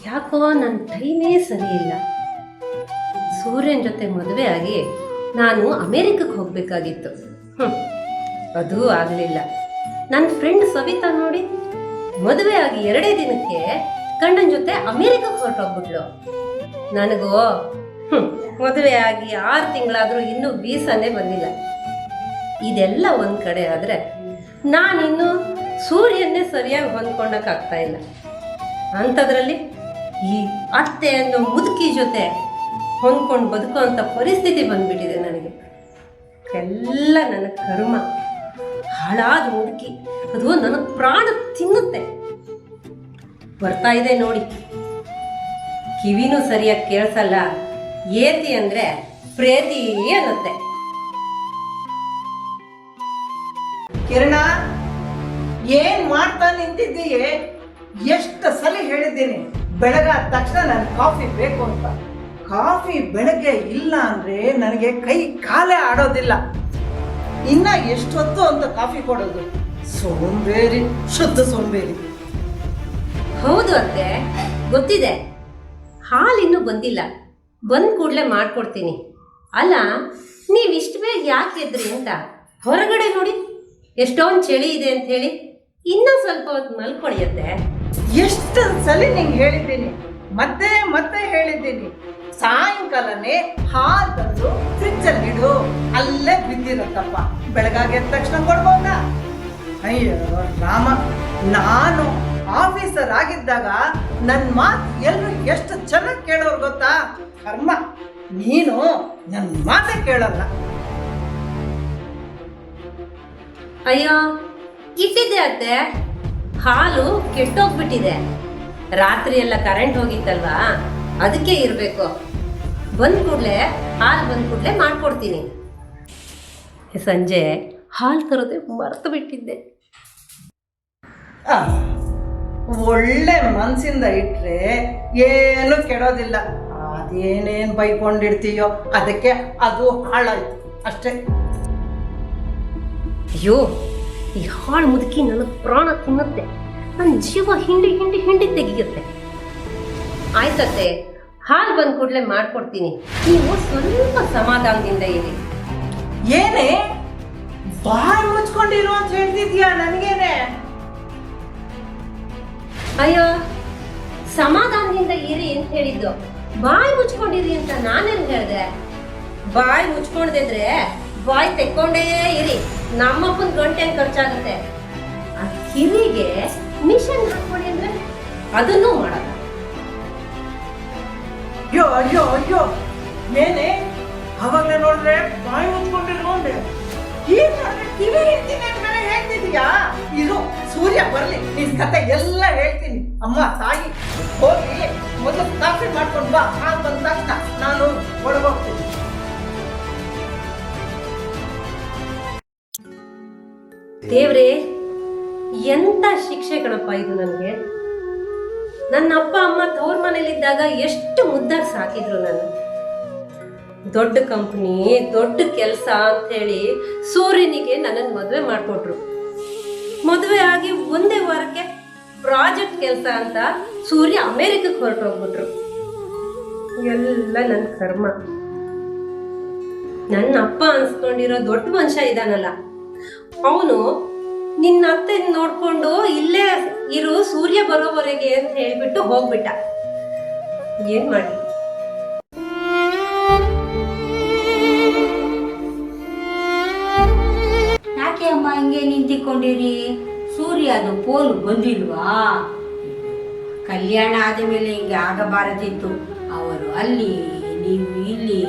ಯಾಕೋ ನನ್ನ ಟೈಮೇ ಸರಿ ಇಲ್ಲ. ಸೂರ್ಯನ ಜೊತೆ ಮದುವೆ ಆಗಿ ನಾನು ಅಮೇರಿಕಕ್ಕೆ ಹೋಗಬೇಕಾಗಿತ್ತು. ಅದೂ ಆಗಲಿಲ್ಲ. ನನ್ನ ಫ್ರೆಂಡ್ ಸವಿತಾ ನೋಡಿ, ಮದುವೆ ಆಗಿ 2 ದಿನಕ್ಕೆ ಗಂಡನ ಜೊತೆ ಅಮೇರಿಕಕ್ಕೆ ಹೊರಟೋಗ್ಬಿಟ್ಲು. ನನಗೋ ಮದುವೆ ಆಗಿ 6 ತಿಂಗಳಾದರೂ ಇನ್ನೂ ವೀಸಾನೇ ಬಂದಿಲ್ಲ. ಇದೆಲ್ಲ ಒಂದು ಕಡೆ ಆದರೆ ನಾನಿನ್ನೂ ಸೂರ್ಯನ್ನೇ ಸರಿಯಾಗಿ ಹೊಂದ್ಕೊಂಡಕ್ಕಾಗ್ತಾ ಇಲ್ಲ. ಅಂಥದ್ರಲ್ಲಿ ಈ ಅತ್ತೆ ಅನ್ನೋ ಮುದುಕಿ ಜೊತೆ ಹೊಂದ್ಕೊಂಡು ಬದುಕುವಂಥ ಪರಿಸ್ಥಿತಿ ಬಂದ್ಬಿಟ್ಟಿದೆ ನನಗೆ. ಎಲ್ಲ ನನ್ನ ಕರ್ಮ. ಹಾಳಾದ ಮುದುಕಿ, ಅದು ನನ್ನ ಪ್ರಾಣ ತಿನ್ನುತ್ತೆ. ಬರ್ತಾ ಇದೆ ನೋಡಿ, ಕಿವಿನೂ ಸರಿಯಾಗಿ ಕೇಳಿಸಲ್ಲ. ಏತಿ ಅಂದರೆ ಪ್ರೇತಿ ಅನ್ನತ್ತೆ. ಕಿರಣ, ಏನ್ ಮಾಡ್ತಾ ನಿಂತಿದ್ದೀಯೇ? ಎಷ್ಟು ಸಲ ಹೇಳಿದ್ದೀನಿ ಬೆಳಗಾದ ತಕ್ಷಣ ನನಗೆ ಕಾಫಿ ಬೇಕು ಅಂತ. ಕಾಫಿ ಬೆಳಗ್ಗೆ ಇಲ್ಲ ಅಂದ್ರೆ ನನಗೆ ಕೈ ಕಾಲೇ ಆಡೋದಿಲ್ಲ. ಇನ್ನ ಎಷ್ಟೊತ್ತು ಅಂತ ಕಾಫಿ ಕೊಡೋದು? ಸೋಂಬೇರಿ, ಶುದ್ಧ ಸೋಂಬೇರಿ. ಹೌದು ಅತ್ತೆ, ಗೊತ್ತಿದೆ. ಹಾಲು ಇನ್ನೂ ಬಂದಿಲ್ಲ. ಬಂದ ಕೂಡಲೇ ಮಾಡ್ಕೊಡ್ತೀನಿ. ಅಲ್ಲ, ನೀವು ಇಷ್ಟು ಬೇಗ ಯಾಕೆ ಎದ್ರಿ ಅಂತ. ಹೊರಗಡೆ ನೋಡಿ ಎಷ್ಟೊಂದು ಚಳಿ ಇದೆ ಅಂತ ಹೇಳಿ ಇನ್ನೂ ಸ್ವಲ್ಪ ಹೊತ್ತು ಮಲ್ಕೊಳಿಯತ್ತೆ. ಎಷ್ಟು ಸಲ ನಿಂಗೆ ಹೇಳಿದ್ದೀನಿ, ಮತ್ತೆ ಮತ್ತೆ ಹೇಳಿದ್ದೀನಿ. ಸಾಯಂಕಾಲನೇ ಹಾಲು ತಂದು ಫ್ರಿಜ್ಜಲ್ಲಿ ಇಡು, ಅಲ್ಲೇ ಬಿದ್ದಿರತ್ತಪ್ಪ. ಬೆಳಗಾಗಿ ಎದ್ದ ತಕ್ಷಣ ಕೊಡ್ಬೋದಾ? ಅಯ್ಯೋ ರಾಮ, ನಾನು ಆಫೀಸರ್ ಆಗಿದ್ದಾಗ ನನ್ನ ಮಾತು ಎಲ್ಲರೂ ಎಷ್ಟು ಚೆನ್ನಾಗಿ ಕೇಳೋರು ಗೊತ್ತಾ? ಕರ್ಮ, ನೀನು ನನ್ನ ಮಾತೇ ಕೇಳಲ್ಲ. ಅಯ್ಯೋ, ಇಟ್ಟಿದ್ದೆ ಅತ್ತೆ. ಹಾಲು ಕೆಟ್ಟೋಗ್ಬಿಟ್ಟಿದೆ. ರಾತ್ರಿ ಎಲ್ಲ ಕರೆಂಟ್ ಹೋಗಿತ್ತಲ್ವಾ, ಅದಕ್ಕೆ ಇರಬೇಕು. ಬಂದ ಕೂಡಲೇ ಹಾಲು ಬಂದ ಕೂಡಲೇ ಮಾಡ್ಕೊಡ್ತೀನಿ. ಸಂಜೆ ಹಾಲು ತರೋದೇ ಮರೆತು ಬಿಟ್ಟಿದ್ದೆ. ಒಳ್ಳೆ ಮನಸ್ಸಿಂದ ಇಟ್ಟರೆ ಏನು ಕೆಡೋದಿಲ್ಲ. ಅದೇನೇನು ಬೈಕೊಂಡಿರ್ತೀಯೋ ಅದಕ್ಕೆ ಅದು ಹಾಳಾಯ್ತು ಅಷ್ಟೇ. ಅಯ್ಯೋ, ಈ ಹಾಳು ಮುದುಕಿ ನನ್ನ ಪ್ರಾಣ ತಿನ್ನುತ್ತೆ. ನನ್ನ ಜೀವ ಹಿಂಡಿ ಹಿಂಡಿ ಹಿಂಡಿ ತೆಗಿಯುತ್ತೆ. ಆಯ್ತತ್ತೆ, ಹಾಲು ಬಂದ ಕೂಡಲೇ ಮಾಡ್ಕೊಡ್ತೀನಿ. ನೀವು ಸ್ವಲ್ಪ ಸಮಾಧಾನದಿಂದ ಇರಿ. ಏನೇ ಬಾಯಿ ಮುಚ್ಕೊಂಡಿರು ಅಂತ ಹೇಳ್ತಿದ್ಯಾ ನನಗೇನೆ? ಅಯ್ಯೋ, ಸಮಾಧಾನದಿಂದ ಇರಿ ಅಂತ ಹೇಳಿದ್ದು. ಬಾಯಿ ಮುಚ್ಕೊಂಡಿರಿ ಅಂತ ನಾನೇನು ಹೇಳಿದೆ? ಬಾಯಿ ಮುಚ್ಕೊಂಡ್ದಿದ್ರೆ ಬಾಯಿ ತೆಕ್ಕೊಂಡೇ ಇರಿ. ನಮ್ಮಪ್ಪನ ಗಂಟೆ ಖರ್ಚಾಗುತ್ತೆ. ಆ ಕಿವಿಗೆ ಮಿಷನ್ ಹಾಕೊಳ್ಳಿ ಅಂದ್ರೆ ಅದನ್ನೂ ಮಾಡಲ್ಲ. ಅಯ್ಯೋ ಅಯ್ಯೋ ಅಯ್ಯೋ, ಏನೇ ಅವಾಗಲೇ ನೋಡಿದ್ರೆ ಬಾಯಿ ಮುಚ್ಕೊಂಡಿರು ಅಂದೆ. ಈಗ ಕಿವಿ ಹೇಳ್ತೀನಿ ಅಂತ ಹೇಳ್ತಿದ್ಯಾ? ಇದು ಸೂರ್ಯ ಬರ್ಲಿ, ನಿನ್ ಕತೆ ಎಲ್ಲ ಹೇಳ್ತೀನಿ. ಅಮ್ಮ ತಾಯಿ, ಹೋಗಿ ಮೊದಲು ಕಾಫಿ ಮಾಡ್ಕೊಂಡು ಬಾ. ಹಾಲು ಬಂದ ತಕ್ಷಣ ನಾನು ಒಳಗೋಗ್ತೀನಿ. ದೇವ್ರೇ, ಎಂತ ಶಿಕ್ಷೆ ಕಣಪ್ಪ ಇದು ನನಗೆ. ನನ್ನ ಅಪ್ಪ ಅಮ್ಮ ತವ್ರ ಮನೇಲಿದ್ದಾಗ ಎಷ್ಟು ಮುದ್ದಾಗಿ ಸಾಕಿದ್ರು. ನಾನು ದೊಡ್ಡ ಕಂಪ್ನಿ, ದೊಡ್ಡ ಕೆಲಸ ಅಂಥೇಳಿ ಸೂರ್ಯನಿಗೆ ನನ್ನನ್ನು ಮದುವೆ ಮಾಡಿಕೊಟ್ರು. ಮದುವೆ ಆಗಿ ಒಂದೇ ವಾರಕ್ಕೆ ಪ್ರಾಜೆಕ್ಟ್ ಕೆಲಸ ಅಂತ ಸೂರ್ಯ ಅಮೇರಿಕಕ್ಕೆ ಹೊರಟೋಗ್ಬಿಟ್ರು. ಎಲ್ಲ ನನ್ನ ಕರ್ಮ. ನನ್ನ ಅಪ್ಪ ಅನ್ಸ್ಕೊಂಡಿರೋ ದೊಡ್ಡ ಮನುಷ್ಯ ಇದಾನಲ್ಲ, ಅವನು ನಿನ್ನ ಅತ್ತೆ ನೋಡ್ಕೊಂಡು ಇಲ್ಲೇ ಇರು ಸೂರ್ಯ ಬರೋವರೆಗೆ ಅಂತ ಹೇಳ್ಬಿಟ್ಟು ಹೋಗ್ಬಿಟ್ಟ. ಏನ್ ಮಾಡಿ? ಯಾಕೆ ಅಮ್ಮ ಹಿಂಗೆ ನಿಂತಿಕೊಂಡಿರಿ? ಸೂರ್ಯ ಅದು ಪೋಲು ಬಂದಿಲ್ವಾ? ಕಲ್ಯಾಣ ಆದ ಮೇಲೆ ಹಿಂಗೆ ಆಗಬಾರದಿತ್ತು. ಅವರು ಅಲ್ಲಿ, ನೀವು ಇಲ್ಲಿ.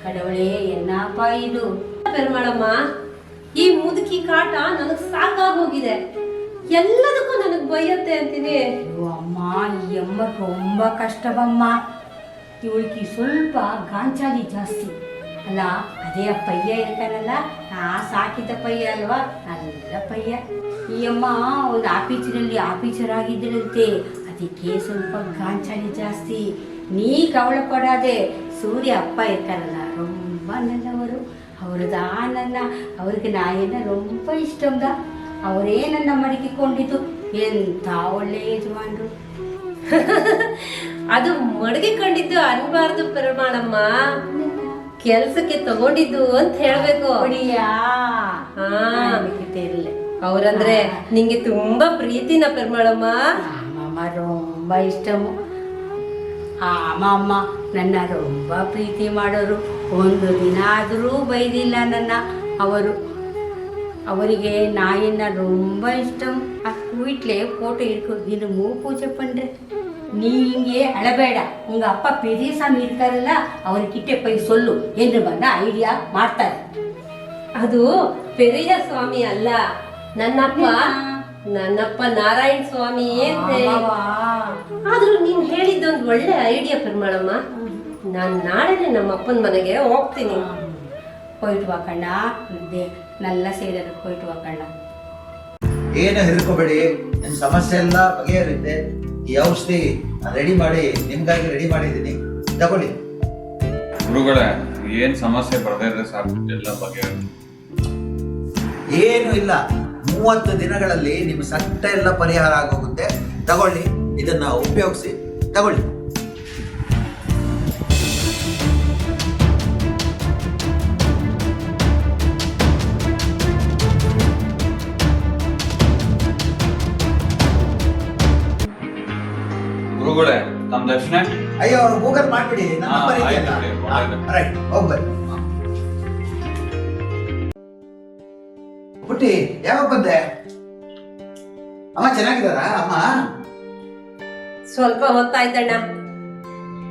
ಕಡವಳೆ, ಏನಪ್ಪ ಇದು? ಪೆರ್ಮಳಮ್ಮ, ಈ ಮುದುಕಿ ಕಾಟ ನನಗ್ ಸಾಕಾಗೋಗಿದೆ. ಎಲ್ಲದಕ್ಕೂ ನನಗ್ ಬೈಯತ್ತೆ ಅಂತೀನಿ. ಅಮ್ಮ, ಈ ಅಮ್ಮ ತುಂಬ ಕಷ್ಟವಮ್ಮ. ಇವಳಿಗೆ ಸ್ವಲ್ಪ ಗಾಂಚಾಲಿ ಜಾಸ್ತಿ ಅಲ್ಲ. ಅದೇ ಆ ಪಯ್ಯ ಇರ್ತಾನಲ್ಲ, ನಾ ಸಾಕಿದ ಪಯ್ಯ ಅಲ್ವಾ, നല്ല ಪಯ್ಯ. ಈ ಅಮ್ಮ ಒಂದು ಆಫೀಸರ್ ಆಗಿದ್ದರಂತೆ, ಅದಕ್ಕೆ ಸ್ವಲ್ಪ ಗಾಂಚಾಲಿ ಜಾಸ್ತಿ. ನೀ ಕವಳ ಪಡಾದೆ. ಸೂರ್ಯ ಅಪ್ಪ ಇರ್ತಾರಲ್ಲ, ரொம்ப நல்லವರು. ಅವ್ರದಾ ಅವ್ರಿಗೆ ನಾಯನ್ನ ரொம்ப ಇಷ್ಟಂಗ. ಅವರೇ ನನ್ನ ಮಡಗಿಕೊಂಡಿದ್ದು. ಎಂಥ ಒಳ್ಳೆ ಯಜಮಾನ್ರು. ಅದು ಮಡಗಿಕೊಂಡಿದ್ದು ಅನ್ಬಾರ್ದು ಪರಿಮಾಣಮ್ಮ, ಕೆಲ್ಸಕ್ಕೆ ತಗೊಂಡಿದ್ದು ಅಂತ ಹೇಳ್ಬೇಕು. ಹೊಡಿಯಾ ಹಾ, ಇರಲಿ. ಅವ್ರಂದ್ರೆ ನಿಂಗೆ ತುಂಬಾ ಪ್ರೀತಿನ ಪರಿಮಳಮ್ಮ. ಅಮ್ಮಮ್ಮ ரொம்ப ಇಷ್ಟಮು. ಆ ಅಮ್ಮಮ್ಮ ನನ್ನ ரொம்ப ಪ್ರೀತಿ ಮಾಡೋರು. ಒಂದು ದಿನ ಆದರೂ ಬೈದಿಲ್ಲ ನನ್ನ. ಅವರಿಗೆ நான் என்ன ரொம்ப இஷ்டம். வீட்டில் ஃபோட்டோ இருக்கு. தினமும் பூஜை பண்ணுறேன். நீங்க அழಬೇಡ. உங்க அப்பா பெரியசாமி இருக்காರಲ್ಲ, ಅವರಿಗಿಟ್ಟೆ போய் சொல்லு என்று ಬಂದ ಐಡಿಯಾ ಮಾಡ್ತಾರೆ. ಅದು ಪೆರಿಯ ಸ್ವಾಮಿ ಅಲ್ಲ, ನನ್ನಪ್ಪ ನಾರಾಯಣ ಸ್ವಾಮಿ ಅಂತೆ. ಆದ್ರೂ ನೀನ್ ಹೇಳಿದ್ದೊಂದು ಒಳ್ಳೆ ಐಡಿಯಾ ಪರಿಮಳಮ್ಮ. ನಾನ್ ನಾಳೆನೆ ನಮ್ಮ ಅಪ್ಪನ ಮನೆಗೆ ಹೋಗ್ತೀನಿ. போயிட்டு வா கண்ணா. நல்ல செய்யறது. போயிட்டு வா கண்ணா. ಏನು ಹೆದರ್ಕೋಬೇಡಿ, ನಿಮ್ಮ ಸಮಸ್ಯೆ ಎಲ್ಲ ಬಗೆಹರುತ್ತೆ. ಈ ಔಷಧಿ ರೆಡಿ ಮಾಡಿ ನಿಮ್ಗಾಗಿ ರೆಡಿ ಮಾಡಿದ್ದೀನಿ, ತಗೊಳ್ಳಿ. ಗುರುಗಳೇ, ಏನ್ ಸಮಸ್ಯೆ ಬರ್ದೇ ಇದ್ರೆ ಸಾಕು, ಎಲ್ಲ ಬಗೆಹರಿಯುತ್ತೆ. ಏನು ಇಲ್ಲ, 30 ದಿನಗಳಲ್ಲಿ ನಿಮ್ಮ ಸಟ್ಟ ಎಲ್ಲ ಪರಿಹಾರ ಆಗೋಗುತ್ತೆ. ತಗೊಳ್ಳಿ, ಇದನ್ನ ಉಪಯೋಗಿಸಿ, ತಗೊಳ್ಳಿ. ಗುರುಗಳೇ, ತಮ್ಮ ದರ್ಶನ. ಅಯ್ಯೋ, ಅವ್ರು ಗೂಗಲ್ ಮಾಡ್ಬಿಡಿ, ನನ್ನ ಹಾ, ನಂಬರ್ ಆಯ್ತು, ಇದೆಯಲ್ಲ. ಆಯ್ತು. ರೈಟ್, ಹೋಗ್ಬರ್ರಿ. ಪುಟ್ಟಿ, ಯಾವಾಗ ಬಂದೆ? ಅಮ್ಮ ಚೆನ್ನಾಗಿದ್ದಾರಾ? ಅಮ್ಮ ಸ್ವಲ್ಪ ಹೊತ್ತಾಯ್ತಣ್ಣ.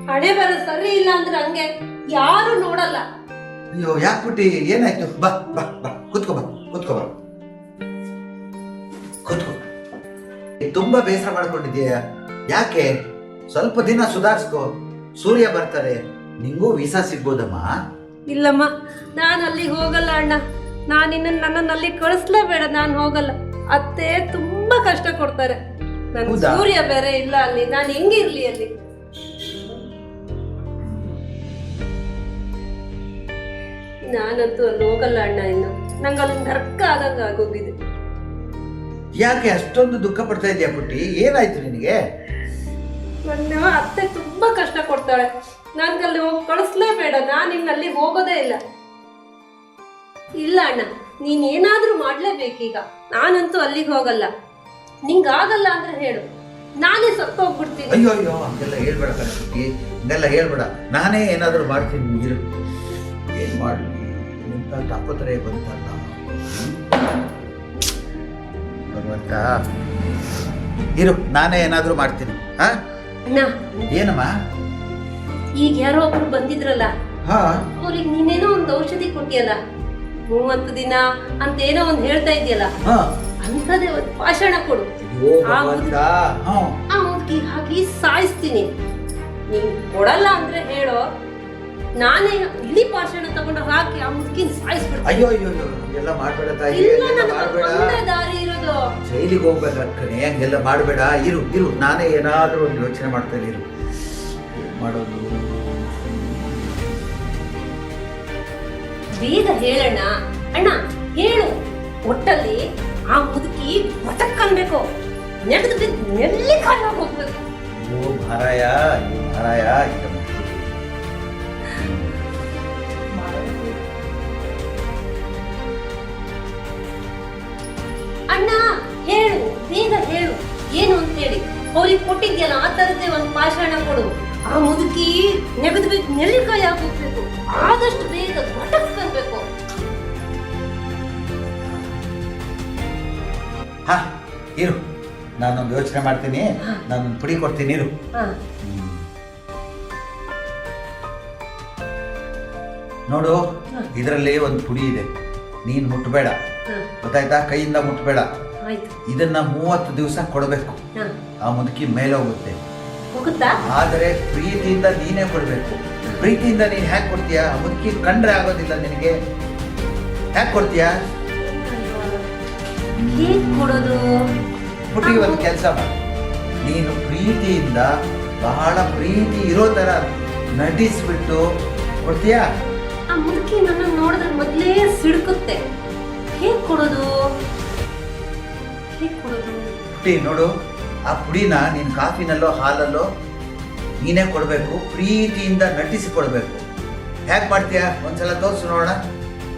ಹಣೆ ಬರ ಸರಿ ಇಲ್ಲ ಅಂದ್ರೆ ಹಂಗೆ ಯಾರು ನೋಡಲ್ಲ. ಅಯ್ಯೋ, ಯಾಕೆ ಪುಟ್ಟಿ, ಏನಾಯ್ತು? ಬಾ ಬಾ ಬಾ, ಕೂತ್ಕೋ ಬಾ, ಕೂತ್ಕೋ ಬಾ, ಕೂತ್ಕೋ. ತುಂಬಾ ಬೇಸರ ಮಾಡ್ಕೊಂಡಿದ್ದೀಯ, ಯಾಕೆ? ಸ್ವಲ್ಪ ದಿನ ಸುಧಾರಿಸ್ಕೋ. ಸೂರ್ಯ ಬರ್ತಾರೆ, ನಿಂಗೂ ವೀಸಾ ಸಿಗ್ಬೋದಮ್ಮ. ಇಲ್ಲಮ್ಮ, ನಾನು ಅಲ್ಲಿಗೆ ಹೋಗಲ್ಲ ಅಣ್ಣ. ನನ್ನನ್ನು ಅಲ್ಲಿ ಕಳಿಸ್ಲೇಬೇಡ, ನಾನು ಹೋಗಲ್ಲ. ಅತ್ತೆ ತುಂಬಾ ಕಷ್ಟ ಕೊಡ್ತಾರೆ. ನನ್ ಹೌದಾ? ಸೂರ್ಯ ಬೇರೆ ಇಲ್ಲ ಅಲ್ಲಿ, ನಾನು ಹೆಂಗಿರ್ಲಿ ಅಲ್ಲಿ? ನಾನಂತೂ ಅಲ್ಲಿ ಹೋಗಲ್ಲ ಅಣ್ಣ. ಇನ್ನು ನಂಗೆ ಅಲ್ಲಿ ನರ್ಕ ಆದಂಗ ಆಗೋಗಿದೆ. ಯಾಕೆ ಅಷ್ಟೊಂದು ದುಃಖ ಪಡ್ತಾ ಇದೀಯ ಪುಟ್ಟಿ? ಏನಾಯ್ತು ನಿನಗೆ? ನನ್ನ ಅತ್ತೆ ತುಂಬಾ ಕಷ್ಟ ಕೊಡ್ತಾಳೆ. ನನ್ಗೆ ಅಲ್ಲಿ ಹೋಗಿ ಕಳಿಸ್ಲೇಬೇಡ, ನಾನು ಇನ್ನು ಅಲ್ಲಿ ಹೋಗೋದೇ ಇಲ್ಲ. ಇಲ್ಲ ಅಣ್ಣ, ನೀನ್ ಏನಾದ್ರೂ ಮಾಡ್ಲೇಬೇಕೀಗ. ನಾನಂತೂ ಅಲ್ಲಿಗೆ ಹೋಗಲ್ಲ. ನಿಂಗಾಗಲ್ಲ ಅಂದ್ರೆ ಹೇಳು, ನಾನೇ ಸತ್ತೋಗ್ಬಿಡ್ತೀನಿ. ಅಯ್ಯೋ ಅಯ್ಯೋ, ಹಂಗೆಲ್ಲ ಹೇಳ್ಬೇಡ ಪುಟ್ಟಿ, ಹಂಗೆಲ್ಲ ಹೇಳ್ಬೇಡ. ನಾನೇ ಏನಾದರೂ ಮಾಡ್ತೀನಿ, ಇರು. ಏನ್ ಮಾಡ್ಲಿ, ಇಂಥ ತಾಪತ್ರೆ ಬಂತಲ್ಲ ಭಗವಂತ. ಇರು, ನಾನೇ ಏನಾದರೂ ಮಾಡ್ತೀನಿ. ಹಾ, ಅಣ್ಣ, ಏನಮ್ಮ? ಈಗ ಯಾರೋ ಒಬ್ರು ಬಂದಿದ್ರಲ್ಲ, ಹಾ, ಅವ್ರಿಗೆ ನೀನೇನೋ ಒಂದು ಔಷಧಿ ಕೊಟ್ಟಿಯಲ್ಲ, 30 ದಿನ ಅಂತ ಏನೋ ಒಂದು ಹೇಳ್ತಾ ಇದೆಯಲ್ಲ, ಹಾ. ಅಂಥದೇ ಒಂದು ಭಾಷಣ ಕೊಡು. ಅಯ್ಯೋ ಭಗವಂತ. ಹಾ, ಆ ಮುದುಕಿ ಹಾಕಿ ಸಾಯಿಸ್ತೀನಿ. ನೀನ್ ಕೊಡಲ್ಲ ಅಂದ್ರೆ ಹೇಳೋ, ನಾನೇ ಇಡೀ ಭಾಷಣ ತಗೊಂಡು ಹಾಕಿ ಆ ಮುದುಕಿನ ಸಾಯಿಸ್ಬಿಡ್ತೀನಿ. ಅಯ್ಯೋ ಅಯ್ಯೋ ಅಯ್ಯೋ, ಹಂಗೆಲ್ಲ ಮಾಡ್ಬೇಡ ತಾಯಿ, ಇಲ್ಲ, ಹಂಗೆಲ್ಲ ನನಗೆ ಮಾಡ್ಬೇಡ. ಒಂದೇ ದಾರಿ ಇರೋದು. ಜೈಲಿಗೆ ಹೋಗ್ಬೇಕಂತಾನೆ, ಹಂಗೆಲ್ಲ ಮಾಡಬೇಡ. ಇರು ಇರು, ನಾನೇ ಏನಾದರೂ ಒಂದು ಯೋಚನೆ ಮಾಡ್ತೇನೆ, ಇರು. ಏನ್ ಮಾಡೋದು? ಬೇಗ ಹೇಳಣ್ಣ. ಅಣ್ಣ ಹೇಳು. ಒಟ್ಟಲ್ಲಿ ಆ ಮುದುಕಿ ಬಟಕ್ಕನ್ಬೇಕು, ನೆಗೆದು ಬಿದ್ದು ನೆಲ್ಲಿ ಕಾಲ ಹೋಗ್ಬೇಕು. ಅಯ್ಯೋ ಮಹಾರಾಯ, ಅಯ್ಯೋ ಮಹಾರಾಯ. ಅಣ್ಣ ಹೇಳು, ಬೇಗ ಹೇಳು, ಏನು ಅಂತ ಹೇಳಿ. ಅವ್ರಿಗೆ ಕೊಟ್ಟಿದ್ಯಲ್ಲ ಆ ತರದೇ ಒಂದು ಭಾಷಣ ಕೊಡು. ಆ ಮುದುಕಿ ನೆಗೆದು ಬಿದ್ದು ನೆಲ್ಲಿಕಾಯಿ ಹಾಕೋಗ್ಬೇಕು. ಆದಷ್ಟು ಬೇಗ ಬಟಕ್ಕನ್ಬೇಕು. ಹಾ, ಇರು, ನಾನೊಂದು ಯೋಚನೆ ಮಾಡ್ತೀನಿ. ನಾನೊಂದು ಪುಡಿ ಕೊಡ್ತೀನಿ, ಇರು. ಹಾ, ನೋಡು, ಇದರಲ್ಲಿ ಒಂದು ಪುಡಿ ಇದೆ, ನೀನು ಮುಟ್ಟಬೇಡ, ಗೊತ್ತಾಯ್ತಾ? ಕೈಯಿಂದ ಮುಟ್ಟಬೇಡ. ಆಯ್ತು. ಇದನ್ನ 30 ದಿವಸ ಕೊಡಬೇಕು. ಹಾ, ಆ ಮುದುಕಿ ಮೇಲೆ ಹೋಗುತ್ತೆ. ಹೋಗುತ್ತಾ? ಆದರೆ ಪ್ರೀತಿಯಿಂದ ನೀನೇ ಕೊಡ್ಬೇಕು. ಪ್ರೀತಿಯಿಂದ ನೀನು ಹ್ಯಾಕ್ ಕೊಡ್ತೀಯಾ? ಆ ಮುದುಕಿ ಕಂಡ್ರೆ ಆಗೋದಿಲ್ಲ ನಿನಗೆ. ಹ್ಯಾಕ್ ಕೊಡ್ತೀಯಾ? ಹೇಗ್ ಕೊಡೋದು? ಪುಟ್ಟಿಗೆ ಒಂದು ಕೆಲಸ ಮಾಡು, ನೀನು ಪ್ರೀತಿಯಿಂದ, ಬಹಳ ಪ್ರೀತಿ ಇರೋ ತರ ನಟಿಸ್ಬಿಟ್ಟು ಕೊಡ್ತೀಯಾ? ಆ ಮುದುಕಿ ನನ್ನ ನೋಡಿದ್ರೆ ಮೊದಲೇ ಸಿಡ್ಕುತ್ತೆ. ಹೇಗ್ ಕೊಡೋದು? ಹೇಗ್ ಕೊಡೋದು? ಪುಟ್ಟಿ ನೋಡು, ಆ ಪುಡಿನ ನೀನು ಕಾಫಿನಲ್ಲೋ ಹಾಲಲ್ಲೋ ನೀನೇ ಕೊಡಬೇಕು, ಪ್ರೀತಿಯಿಂದ ನಟಿಸಿ ಕೊಡಬೇಕು. ಹೇಗೆ ಮಾಡ್ತೀಯಾ ಒಂದ್ಸಲ ತೋರಿಸು ನೋಡೋಣ.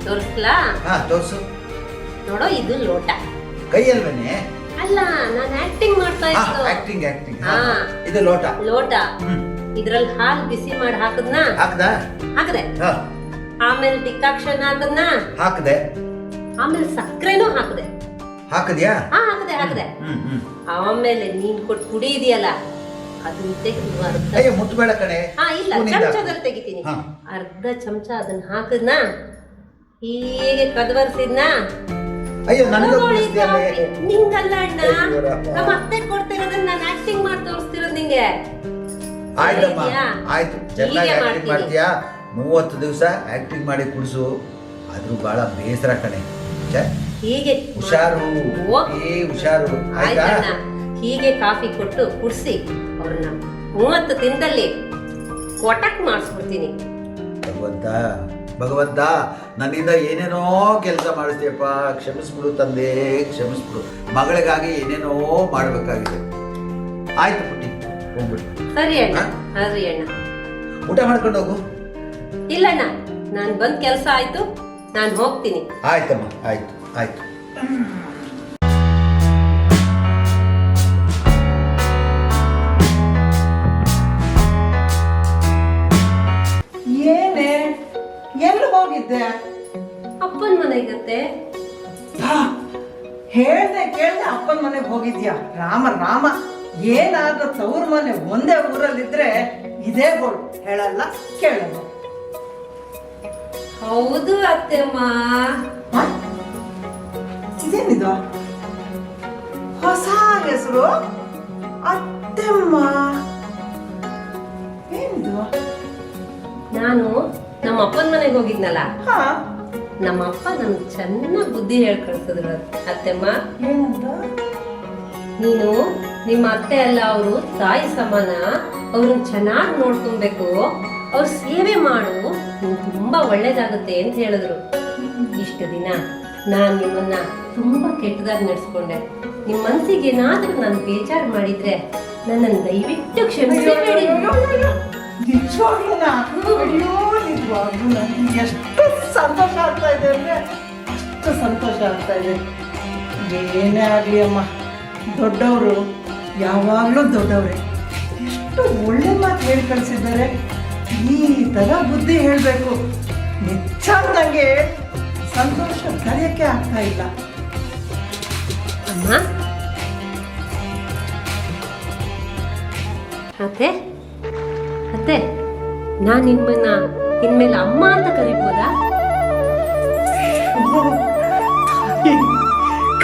ತೋರಿಸ್ಲಾ? ಹಾಂ ತೋರಿಸು. ನೋಡೋ, ಇದು ಲೋಟ. ಕೈಯಲ್ವೇನೆ? ಅಲ್ಲ, ನಾನು ಆಕ್ಟಿಂಗ್ ಮಾಡ್ತಾ ಇದ್ದು. Acting acting. ಹಾ. ಇದು ಲೋಟ. ಲೋಟ. ಹ್ಮ್. ಇದ್ರಲ್ಲಿ ಹಾಲು ಬಿಸಿ ಮಾಡಿ ಹಾಕದ್ನಾ? ಹಾಕದೆ. ಹಾ ಆಮೇಲೆ ಡಿಕಾಕ್ಷನ್ ಹಾಕದ್ನಾ? ಹಾಕದೆ. ಆಮೇಲೆ ಸಕ್ಕರೆನೂ ಹಾಕದೆ. ಹಾಕದ್ಯಾ? ಹಾಕದೆ. ಆಮೇಲೆ ನೀನ್ ಕೊಟ್ಟು ಪುಡಿ ಇದೆಯಲ್ಲ, ಅದನ್ನ ತೆಗೆದು ಅರ್ಧ. ಅಯ್ಯೋ ಮುಟ್ಬೇಡ ಕಣೆ. ಇಲ್ಲ, ಚಮಚದಲ್ಲಿ ತೆಗಿತೀನಿ. ಅರ್ಧ ಚಮಚ ಅದನ್ನ ಹಾಕದ್ನಾ, ಹೀಗೆ ಕದ್ವರ್ಸಿದ್ನಾ. ಅಯ್ಯೋ ನಿಂಗಲ್ಲ ಅಣ್ಣ, ನಮ್ಮ ಅತ್ತೆ ಕೊಡ್ತಿರೋದನ್ನ ನಾನು ಆಕ್ಟಿಂಗ್ ಮಾಡಿ ತೋರಿಸ್ತಿರೋದು ನಿಂಗೆ. ಆಯ್ತಮ್ಮ, ಆಯ್ತು. ಚೆನ್ನಾಗಿ ಆಕ್ಟಿಂಗ್ ಮಾಡ್ತೀಯಾ. 30 ದಿವಸ ಆಕ್ಟಿಂಗ್ ಮಾಡಿ ಕುಡಿಸು. ಆದ್ರೂ ಬಹಳ ಬೇಸರ ಕಣೆ. ಹೀಗೆ ಹುಷಾರು, ಹುಷಾರು. ಆಯ್ತಾ? ಹೀಗೆ ಕಾಫಿ ಕೊಟ್ಟು ಕುಡಿಸಿ ಅವ್ರನ್ನ 30 ದಿನದಲ್ಲಿ ಕೊಟಕ್ ಮಾಡಿಸ್ಬಿಡ್ತೀನಿ. ಭಗವಂತ ನನ್ನಿಂದ ಏನೇನೋ ಕೆಲಸ ಮಾಡಿಸ್ತೀಯಪ್ಪ, ಕ್ಷಮಿಸ್ಬಿಡು ತಂದೆ, ಕ್ಷಮಿಸ್ಬಿಡು. ಮಗಳಿಗಾಗಿ ಏನೇನೋ ಮಾಡಬೇಕಾಗಿದೆ. ಆಯ್ತು ಪುಟ್ಟಿ, ಹೋಗ್ಬಿಡು. ಸರಿ ಅಣ್ಣ. ಸರಿ ಅಣ್ಣ, ಊಟ ಮಾಡ್ಕೊಂಡು ಹೋಗು. ಇಲ್ಲಣ್ಣ, ನಾನು ಬಂದ್ ಕೆಲಸ ಆಯ್ತು, ನಾನು ಹೋಗ್ತೀನಿ. ಆಯ್ತಮ್ಮ, ಆಯ್ತು ಆಯ್ತು. ಏನೇ, ಎಲ್ಲಿ ಹೋಗಿದ್ದೆ? ಅಪ್ಪನ ಮನೆಗತ್ತೆ. ಹೇಳ್ದೆ ಕೇಳ್ದೆ ಅಪ್ಪನ ಮನೆಗೆ ಹೋಗಿದ್ಯಾ? ರಾಮ ರಾಮ, ಏನಾದ್ರೂ ತವ್ರ ಮನೆ ಒಂದೇ ಊರಲ್ಲಿದ್ರೆ ಇದೇ ಗೋಳು. ಹೇಳಲ್ಲ ಕೇಳಲ್ಲ. ಹೌದು ಅತ್ತೆಮ್ಮ. ಇದೇನಿದು ಹೊಸ ಹೆಸರು? ಅತ್ತೆಮ್ಮ. ಏನಿದು? ನಾನು ನಮ್ಮ ಅಪ್ಪನ ಮನೆಗೆ ಹೋಗಿದ್ನಲ್ಲ, ಹಾ, ನಮ್ಮ ಅಪ್ಪ ನನ್ಗೆ ಚೆನ್ನಾಗಿ ಬುದ್ಧಿ ಹೇಳ್ ಕಳ್ಸಿದ್ರು ಅತ್ತೆಮ್ಮ. ಏನಂತ? ನೀನು ನಿಮ್ಮ ಅತ್ತೆ ಅಲ್ಲ, ಅವರು ತಾಯಿ ಸಮಾನ, ಅವ್ರನ್ನ ಚೆನ್ನಾಗಿ ನೋಡ್ಕೊಬೇಕು, ಅವ್ರ ಸೇವೆ ಮಾಡು, ನೀನ್ ತುಂಬಾ ಒಳ್ಳೇದಾಗುತ್ತೆ ಅಂತ ಹೇಳಿದ್ರು. ಇಷ್ಟು ದಿನ ನಾನ್ ನಿಮ್ಮನ್ನ ತುಂಬಾ ಕೆಟ್ಟದಾಗಿ ನಡೆಸ್ಕೊಂಡೆ. ನಿಮ್ ಮನ್ಸಿಗೆ ಏನಾದ್ರೂ ನಾನು ಬೇಜಾರು ಮಾಡಿದ್ರೆ ನನ್ನನ್ನು ದಯವಿಟ್ಟು ಕ್ಷಮಿಸಬೇಡಿ. ನಿಜವಾಗ್ಲೂನಾ? ಅಯ್ಯೋ, ನಿಜವಾಗ್ಲೂ ನನಗೆ ಎಷ್ಟು ಸಂತೋಷ ಆಗ್ತಾ ಇದೆ ಅಂದ್ರೆ ಅಷ್ಟು ಸಂತೋಷ ಆಗ್ತಾ ಇದೆ. ಏನೇ ಆಗಲಿ ಅಮ್ಮ, ದೊಡ್ಡವರು ಯಾವಾಗಲೂ ದೊಡ್ಡವ್ರೆ. ಎಷ್ಟು ಒಳ್ಳೆ ಮಾತು ಹೇಳಿ ಕಳಿಸಿದ್ದಾರೆ. ಈ ಥರ ಬುದ್ಧಿ ಹೇಳಬೇಕು. ನಿಜ ನನಗೆ ಸಂತೋಷ ತಡೆಯೋಕ್ಕೆ ಆಗ್ತಾ ಇಲ್ಲ. ಅಮ್ಮ, ಅತ್ತೆ ಅತ್ತೆ, ನಾನು ನಿಮ್ಮನ್ನ ಇನ್ಮೇಲೆ ಅಮ್ಮ ಅಂತ ಕರಿಬೋದಾ?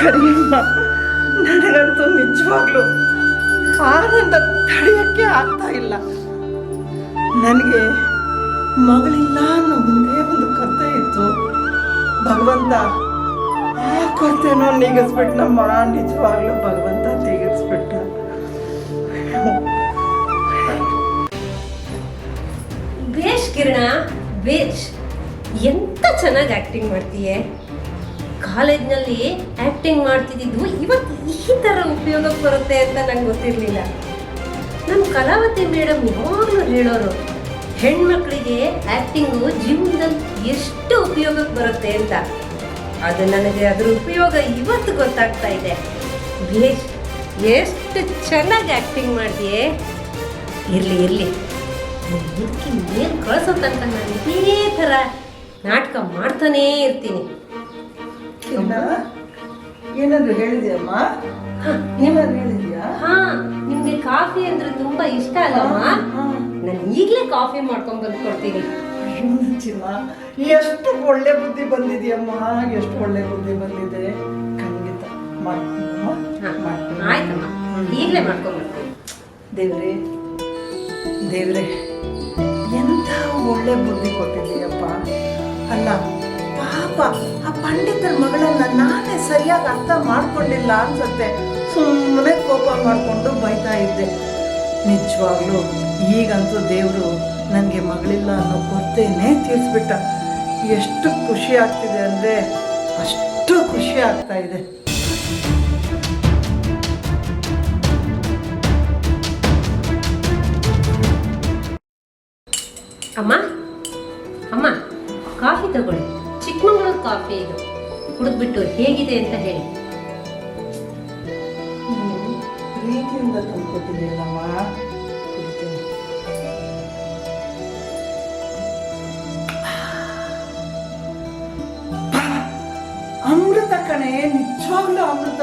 ಕರಿಯಮ್ಮ, ನನಗಂತೂ ನಿಜವಾಗ್ಲೂ ಆನಂದ ತಡೆಯೋಕ್ಕೆ ಆಗ್ತಾ ಇಲ್ಲ. ನನಗೆ ಮಗಳಿಲ್ಲ ಅನ್ನೋ ಒಂದೇ ಒಂದು ಕಥೆ ಇತ್ತು. ಭಗವಂತ ಆ ಕೊರತೆನೋ ನೀಗಿಸ್ಬಿಟ್ನಮ್ಮ. ನಿಜವಾಗ್ಲೂ ಭಗವಂತ ನೀಗಿಸ್ಬಿಟ್ಟ. ಬೇಷ್ ಕಿರಣ, ಬೇಷ್. ಎಂತ ಚೆನ್ನಾಗಿ ಆಕ್ಟಿಂಗ್ ಮಾಡ್ತೀಯೆ. ಕಾಲೇಜ್ನಲ್ಲಿ ಆಕ್ಟಿಂಗ್ ಮಾಡ್ತಿದ್ದು ಇವತ್ತು ಈ ಥರ ಉಪಯೋಗಕ್ಕೆ ಬರುತ್ತೆ ಅಂತ ನಂಗೆ ಗೊತ್ತಿರಲಿಲ್ಲ. ನಮ್ಮ ಕಲಾವತಿ ಮೇಡಮ್ ಯಾವಾಗಲೂ ಹೇಳೋರು, ಹೆಣ್ಮಕ್ಳಿಗೆ ಆಕ್ಟಿಂಗು ಜೀವನದಲ್ಲಿ ಎಷ್ಟು ಉಪಯೋಗಕ್ಕೆ ಬರುತ್ತೆ ಅಂತ. ಅದು ನನಗೆ ಅದ್ರ ಉಪಯೋಗ ಇವತ್ತು ಗೊತ್ತಾಗ್ತಾ ಇದೆ. ಬೇಷ್, ಎಷ್ಟು ಚೆನ್ನಾಗಿ ಆಕ್ಟಿಂಗ್ ಮಾಡ್ತೀಯೇ. ಇರಲಿ ಇರಲಿ, ಮುದುಕಿ ಮೇಲೆ ಕಳಿಸೋ ತನಕ ನಾನು ಇದೇ ಥರ ನಾಟಕ ಮಾಡ್ತಾನೇ ಇರ್ತೀನಿ. ಏನಾದ್ರು ಹೇಳಿದ್ಯಮ್ಮ? ಏನಾದ್ರು ಹೇಳಿದ್ಯಾ? ಹಾ, ನಿಮ್ಗೆ ಕಾಫಿ ಅಂದ್ರೆ ತುಂಬಾ ಇಷ್ಟ ಅಲ್ಲಮ್ಮ? ನಾನು ಈಗಲೇ ಕಾಫಿ ಮಾಡ್ಕೊಂಡ್ ಬಂದು ಕೊಡ್ತೀನಿ. ಚಿನ್ನ, ಎಷ್ಟು ಒಳ್ಳೆ ಬುದ್ಧಿ ಬಂದಿದೆಯಮ್ಮ, ಎಷ್ಟು ಒಳ್ಳೆ ಬುದ್ಧಿ ಬಂದಿದೆ. ಖಂಡಿತ ಮಾಡ್ತೀನಿ. ಆಯ್ತಮ್ಮ, ಈಗಲೇ ಮಾಡ್ಕೊಂಡ್ ಬರ್ತೀನಿ. ದೇವ್ರೆ ದೇವ್ರೆ, ಎಂಥ ಒಳ್ಳೆ ಬುದ್ಧಿ ಕೊಟ್ಟಿದ್ದೀಯಪ್ಪ. ಅಲ್ಲ ಪಾಪ, ಆ ಪಂಡಿತರ ಮಗಳನ್ನ ನಾನೇ ಸರಿಯಾಗಿ ಅರ್ಥ ಮಾಡ್ಕೊಂಡಿಲ್ಲ ಅನ್ಸುತ್ತೆ. ಸುಮ್ಮನೆ ಕೋಪ ಮಾಡಿಕೊಂಡು ಬೈತಾ ಇದ್ದೆ. ನಿಜವಾಗ್ಲೂ ಈಗಂತೂ ದೇವರು ನನಗೆ ಮಗಳಿಲ್ಲ ಅನ್ನೋ ಕೊರತೆನೇ ತೀರಿಸ್ಬಿಟ್ಟ. ಎಷ್ಟು ಖುಷಿ ಆಗ್ತಿದೆ ಅಂದರೆ ಅಷ್ಟು ಖುಷಿ ಆಗ್ತಾ ಇದೆ. ಅಮ್ಮ ಅಮ್ಮ ಕಾಫಿ ತಗೊಳ್ಳಿ, ಚಿಕ್ಕಮಗಳೂರು ಕಾಫಿ ಇದು. ಕುಡಿದ್ಬಿಟ್ಟು ಹೇಗಿದೆ ಅಂತ ಹೇಳಿ. ಪ್ರೀತಿಯಿಂದ ತಂದ್ಕೊಟ್ಟಿದ್ದೀನಮ್ಮ, ಕುಡಿತೀನಿ. ಅಮೃತ ಕಣೆ, ನಿಜವಾಗ್ಲೂ ಅಮೃತ.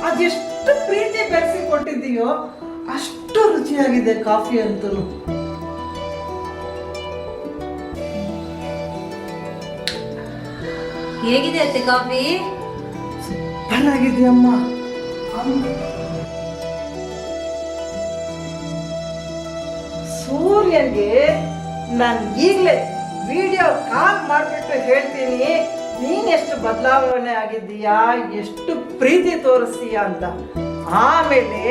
ಅದೆಷ್ಟು ಪ್ರೀತಿ ಬೆರೆಸಿ ಕೊಟ್ಟಿದ್ದೀಯೋ ಅಷ್ಟು ರುಚಿಯಾಗಿದೆ ಕಾಫಿ ಅಂತೂ. ಹೇಗಿದೆ ಅತ್ತೆ ಕಾಫಿ? ಚೆನ್ನಾಗಿದೆಯಮ್ಮ. ಸೂರ್ಯನ್ಗೆ ನಾನು ಈಗಲೇ ವಿಡಿಯೋ ಕಾಲ್ ಮಾಡಿಬಿಟ್ಟು ಹೇಳ್ತೀನಿ, ನೀನ್ ಎಷ್ಟು ಬದಲಾವಣೆ ಆಗಿದ್ದೀಯಾ, ಎಷ್ಟು ಪ್ರೀತಿ ತೋರಿಸ್ತೀಯಾ ಅಂತ. ಆಮೇಲೆ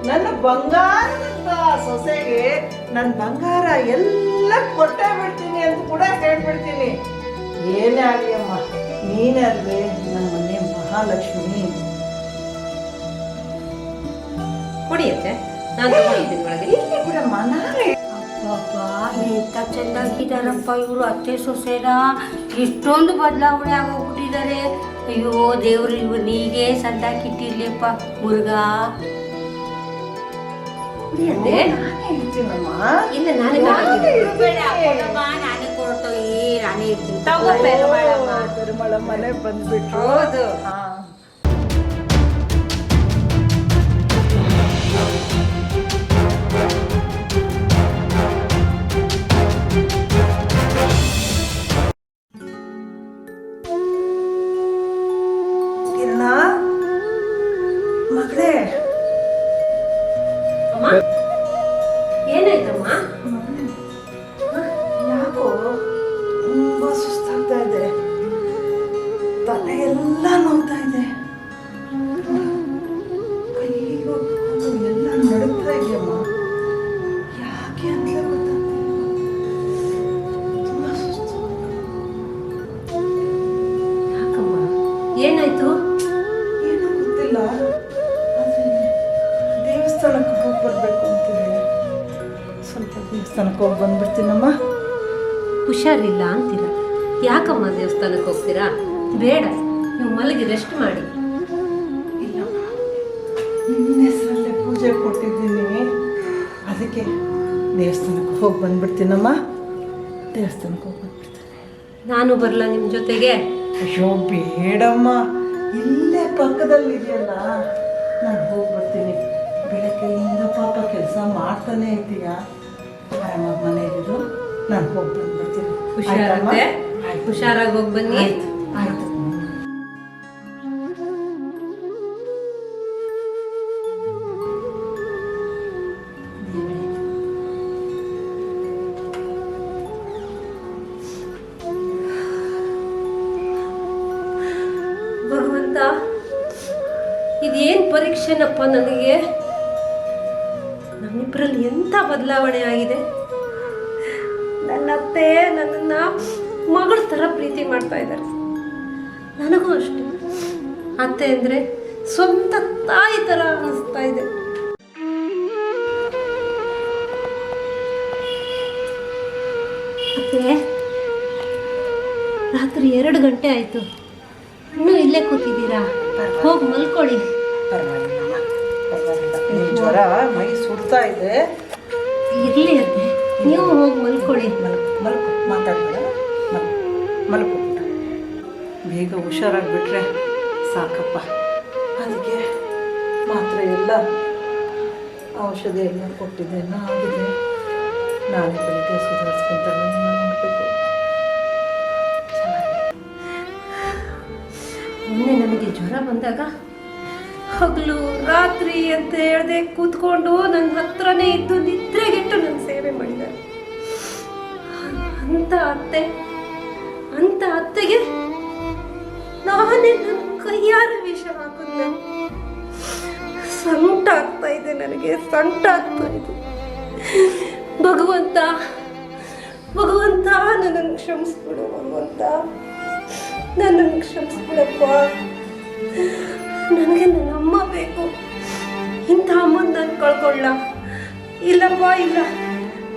ನನ್ನ ಬಂಗಾರದ ಸೊಸೆಗೆ ನನ್ನ ಬಂಗಾರ ಎಲ್ಲ ಕೊಟ್ಟೇ ಬಿಡ್ತೀನಿ ಅಂತ ಕೂಡ ಹೇಳ್ಬಿಡ್ತೀನಿ. ಏನೇ ಆಗಲಿ ಅಮ್ಮ, ನೀನೇ ಅಲ್ವೇ ನಮ್ಮ ಮನೆ ಮಹಾಲಕ್ಷ್ಮಿ. ಕುಡಿಯತ್ತೆ, ನಾನು ತಗೊಂಡಿದ್ದೀನಿ ಒಳಗೆ. ಇಲ್ಲಿ ಬಿಡಮ್ಮ, ನಾನೇ. ಅಬ್ಬಬ್ಬಾ, ಎಂತ ಚೆಂದಾಗಿದ್ದಾರಪ್ಪ ಇವರು ಅತ್ತೆ ಸೊಸೆನ. ಎಷ್ಟೊಂದು ಬದಲಾವಣೆ ಆಗೋಗ್ಬಿಟ್ಟಿದ್ದಾರೆ. ಅಯ್ಯೋ ದೇವ್ರು ಇವನಿಗೆ ಸಂದಾಕಿಟ್ಟಿರ್ಲಿಪ್ಪ ಮುರುಘಾ. ಕುಡಿಯತ್ತೆ. ನಾನೇ ಇರ್ತೀನಮ್ಮ. ಇಲ್ಲ ನಾನೇ ಬೇಡ, ಕೊಡಮ್ಮ, ನಾನೇ ಕೊಡ್ತೋಯಿ, ನಾನೇ ಇರ್ತೀನಿ. ತಗೋ ಬೇಡಮ್ಮ. ಪೆರುಮಳ ಮನೆ ಬಂದ್ಬಿಟ್ರು. ಹೌದು. ಹಾ. ಕಿರಣ, ಮಗಳೇ, ಅಮ್ಮ ಏನಾಯ್ತಮ್ಮ? ಯಾಕೋ ತುಂಬಾ ಸುಸ್ತಾಗ್ತಾ ಇದೆ, ತಲೆ ಎಲ್ಲ ನೋವ್ತಾ ಇದೆ, ಕೈಗೂ ಕಾಲು ಎಲ್ಲ ನಡುಗ್ತಾ ಇದೆಯಮ್ಮ. ಯಾಕೆ ಅಂತ ಗೊತ್ತಾಗ್ತಿಲ್ಲ, ತುಂಬಾ ಸುಸ್ತು. ಯಾಕಮ್ಮ ಏನಾಯ್ತು? ಏನೂ ಗೊತ್ತಿಲ್ಲ, ಆದರೆ ದೇವಸ್ಥಾನಕ್ಕೆ ಹೋಗಿ ಬರ್ಬೇಕು ಅಂತಿದೆ. ಸ್ವಲ್ಪ ದೇವಸ್ಥಾನಕ್ಕೆ ಹೋಗಿ ಬಂದ್ಬಿಡ್ತೀನಮ್ಮ. ಹುಷಾರಿಲ್ಲ ಅಂತೀರ, ಯಾಕಮ್ಮ ದೇವಸ್ಥಾನಕ್ಕೆ ಹೋಗ್ತೀರಾ? ಬೇಡ, ನೀವು ಮಲಗಿ ರೆಸ್ಟ್ ಮಾಡಿ. ಇಲ್ಲ, ನಿನ್ನ ಹೆಸರಲ್ಲೇ ಪೂಜೆ ಕೊಟ್ಟಿದ್ದೀನಿ, ಅದಕ್ಕೆ ದೇವಸ್ಥಾನಕ್ಕೆ ಹೋಗಿ ಬಂದ್ಬಿಡ್ತೀನಮ್ಮ. ದೇವಸ್ಥಾನಕ್ಕೆ ಹೋಗಿ ಬಂದ್ಬಿಡ್ತೀನಿ. ನಾನು ಬರಲ್ಲ ನಿಮ್ಮ ಜೊತೆಗೆ? ಅಯ್ಯೋ ಬೇಡಮ್ಮ, ಇಲ್ಲೇ ಪಕ್ಕದಲ್ಲಿ ಇದೆಯಲ್ಲ, ನಾನು ಹೋಗಿ ಬರ್ತೀನಿ. ಬೆಳಗ್ಗೆಯಿಂದ ಪಾಪ ಕೆಲಸ ಮಾಡ್ತಾನೆ ಇದ್ದೀಯ, ಆರಾಮಾಗಿ ಮನೆಯಲ್ಲಿರು, ನಾನು ಹೋಗಿ ಬಂದ್ಬಿಡ್ತೀನಿ. ಹುಷಾರತ್ತೆ, ಹುಷಾರಾಗಿ ಹೋಗಿ ಬನ್ನಿ. ಆಯ್ತು ಆಯ್ತು. ಭಗವಂತ, ಇದೇನು ಪರೀಕ್ಷೆನಪ್ಪ ನನಗೆ. ನಮ್ಮಿಬ್ಬರಲ್ಲಿ ಎಂಥ ಬದಲಾವಣೆ ಆಗಿದೆ. ನನ್ನ ಅತ್ತೆ ನನ್ನನ್ನು ಮಗಳ ಥರ ಪ್ರೀತಿ ಮಾಡ್ತಾ ಇದ್ದಾರೆ. ನನಗೂ ಅಷ್ಟೆ, ಅತ್ತೆ ಅಂದರೆ ಸ್ವಂತ ತಾಯಿ ಥರ ಅನ್ನಿಸ್ತಾ ಇದೆ. ಅತ್ತೆ, ರಾತ್ರಿ 2 ಗಂಟೆ ಆಯಿತು, ಇನ್ನೂ ಇಲ್ಲೇ ಕೂತಿದ್ದೀರಾ? ಹೋಗಿ ಮಲ್ಕೊಳ್ಳಿ. ಪರವಾಗಿಲ್ಲಮ್ಮ, ಪರವಾಗಿಲ್ಲ. ನಿನ್ನ ಜ್ವರ ಮೈ ಸುಡ್ತಾ ಇದೆ. ಇರಲಿ ಅತ್ತೆ, ನೀವು ಹೋಗಿ ಮಲ್ಕೊಳ್ಳಿ. ಮಲ್ಕೊ, ಮಾತಾಡ್ಬೇಡ, ಮಲ್ಕೊ. ಬೇಗ ಹುಷಾರಾಗಿಬಿಟ್ರೆ ಸಾಕಪ್ಪ. ಅದಕ್ಕೆ ಮಾತ್ರೆ ಎಲ್ಲ ಔಷಧಿ ಎಲ್ಲ ಕೊಟ್ಟಿದ್ದೆ, ಎಲ್ಲ ಆಗಿದೆ. ನಾಳೆ ಬೆಳಿಗ್ಗೆ ಸುಧಾರಿಸ್ಕೊಂತಾನೆ ನೋಡಬೇಕು. ಮೊನ್ನೆ ನನಗೆ ಜ್ವರ ಬಂದಾಗ ಹಗಲು ರಾತ್ರಿ ಅಂತ ಹೇಳ್ದೆ ಕೂತ್ಕೊಂಡು ನನ್ನ ಹತ್ರನೇ ಇದ್ದು ನಿದ್ರೆಗೆಟ್ಟು ನನ್ನ ಸೇವೆ ಮಾಡಿದ್ದಾರೆ. ಅಂತ ಅತ್ತೆಗೆ ನಾನೇ ನನ್ನ ಕೈಯಾರ ವಿಷ ಹಾಕಿದ್ದೆ. ಸಂಕಟ ಆಗ್ತಾ ಇದೆ ನನಗೆ, ಸಂಕಟ ಆಗ್ತಾ ಇದೆ. ಭಗವಂತ ಭಗವಂತ ನನ್ನನ್ನು ಕ್ಷಮಿಸ್ಬಿಡು. ಭಗವಂತ ನನ್ನನ್ನು ಕ್ಷಮಿಸ್ಬಿಡಪ್ಪ. ನನಗೆ ನನ್ನ ಅಮ್ಮ ಬೇಕು. ಇಂಥ ಅಮ್ಮನ ನಾನು ಕಳ್ಕೊಳ್ಳ. ಇಲ್ಲಪ್ಪ ಇಲ್ಲ,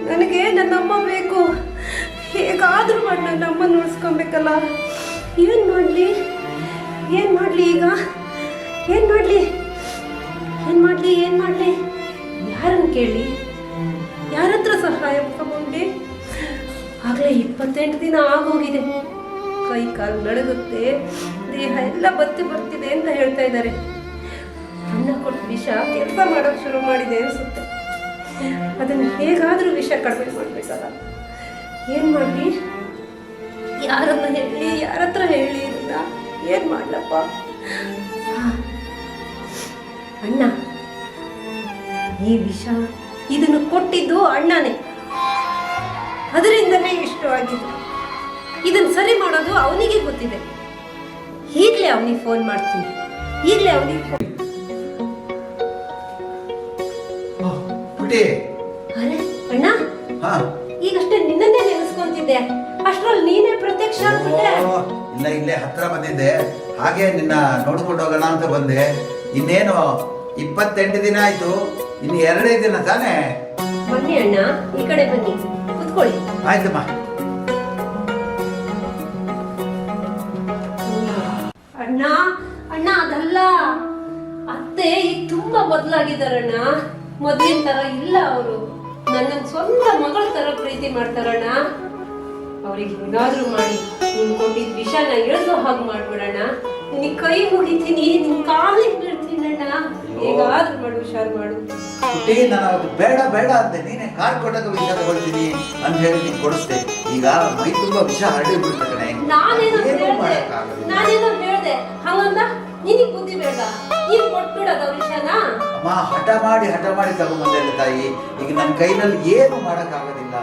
ನನಗೆ ನನ್ನ ಅಮ್ಮ ಬೇಕು. ಹೇಗಾದ್ರೂ ಮಾಡಿ ನನ್ನ ಅಮ್ಮನ ಉಳಿಸ್ಕೊಬೇಕಲ್ಲ. ಏನು ಮಾಡಲಿ ಈಗ? ಏನು ಮಾಡಲಿ? ಯಾರನ್ನು ಕೇಳಿ? ಯಾರ ಹತ್ರ ಸಹಾಯ ತಗೊಂಡೆ? ಆಗಲೇ 28 ದಿನ ಆಗೋಗಿದೆ. ಕೈ ಕಾಲು ನಡುಗುತ್ತೆ, ದೇಹ ಎಲ್ಲ ಬತ್ತಿ ಬರ್ತಿದೆ ಅಂತ ಹೇಳ್ತಾ ಇದ್ದಾರೆ. ಅನ್ನ ಕೊಟ್ಟು ವಿಷ ಕೆಲಸ ಮಾಡೋಕೆ ಶುರು ಮಾಡಿದೆ ಅನಿಸುತ್ತೆ. ಅದನ್ನು ಹೇಗಾದರೂ ವಿಷ ಕಡಿಮೆ ಮಾಡಬೇಕಲ್ಲ. ಏನು ಮಾಡಲಿ? ಯಾರ ಹತ್ರ ಹೇಳಿ ಇದನ್ನ? ಏನು ಮಾಡ್ಲಪ್ಪ? ಅಣ್ಣ, ಈ ವಿಷ ಇದನ್ನು ಕೊಟ್ಟಿದ್ದು ಅಣ್ಣನೇ. ಅದರಿಂದಲೇ ಇಷ್ಟು ಆಗಿದ್ದು. ಇದನ್ನು ಸರಿ ಮಾಡೋದು ಅವನಿಗೆ ಗೊತ್ತಿದೆ. ಈಗಲೇ ಅವನಿಗೆ ಫೋನ್ ಮಾಡ್ತೀನಿ. ಪುಟಿ. ಅರೆ ಅಣ್ಣ, ಹಾ, ಈಗಷ್ಟೇ ನಿನ್ನನ್ನೇ ನೆನೆಸ್ಕೊಂತಿದ್ದೆ. ಅಷ್ಟ್ರಲ್ಲಿ ನೀನೇ ಪ್ರತ್ಯಕ್ಷ ಆಗ್ಬಿಟ್ಟೆ. ಇಲ್ಲ, ಇಲ್ಲೇ ಹತ್ರ ಬಂದಿದ್ದೆ. ಹಾಗೆ ನಿನ್ನ ನೋಡ್ಕೊಂಡು ಹೋಗೋಣ ಅಂತ ಬಂದೆ. ಇನ್ನೇನು 28 ದಿನ ಆಯ್ತು, ಇನ್ನು 2 ದಿನ ತಾನೇ. ಬನ್ನಿ ಅಣ್ಣ, ಈ ಕಡೆ ಬನ್ನಿ, ಕುತ್ಕೊಳ್ಳಿ. ಆಯ್ತಮ್ಮ. ಅಣ್ಣ ಅದಲ್ಲ, ಅತ್ತೆ ಈಗ ತುಂಬಾ ಬದಲಾಗಿದ್ದಾರಣ್ಣ. ಮೊದಲಿನ ತರ ಇಲ್ಲ ಅವರು. ನನ್ನ ಸ್ವಂತ ಮಗಳ ತರ ಪ್ರೀತಿ ಮಾಡ್ತಾರಣ್ಣ. ಅವ್ರಿಗೆ ಹೇಗಾದ್ರೂ ಮಾಡಿ ನೀನ್ ಕೊಟ್ಟಿದ್ ವಿಷಯನ ಇಳಿಸೋ ಹಾಗೆ ಮಾಡ್ಬಿಡಣ್ಣ. ನಿನಗೆ ಕೈ ಮುಗಿತೀನಿ, ನಿನ್ ಕಾಲಿಗೆ ಬೀಳ್ತೀನಣ್ಣ. ಹೇಗಾದ್ರೂ ಮಾಡು, ಹುಷಾರು ಮಾಡು. ಪುಟ್ಟಿ, ನಾನು ಅವತ್ತು ಬೇಡ ಅಂದೆ. ನೀನೆ ಕಾರ್ ಕೊಟ್ಟಾಗ ವಿಷ ತಗೊಳ್ತೀನಿ ಅಂತ ಹೇಳಿ ನೀನು ಕೊಡಿಸ್ದೆ. ಈಗ ಮೈ ತುಂಬಾ ವಿಷ ಹರಡಿ ಬಿಡ್ತ ಕಣೆ. ನಾನೇನೋ ಹೇಳ್ದೆ ಹಂಗಂದ ನಿನಗ್ ಬುದ್ಧಿ ಬೇಡ? ನೀನ್ ಕೊಟ್ಬಿಡೋದ ವಿಷಯನ? ಅಮ್ಮ, ಹಠ ಮಾಡಿ ತಗೊಂಬಂದೆ ತಾಯಿ. ಈಗ ನನ್ನ ಕೈನಲ್ಲಿ ಏನು ಮಾಡಕ್ಕಾಗೋದಿಲ್ಲ.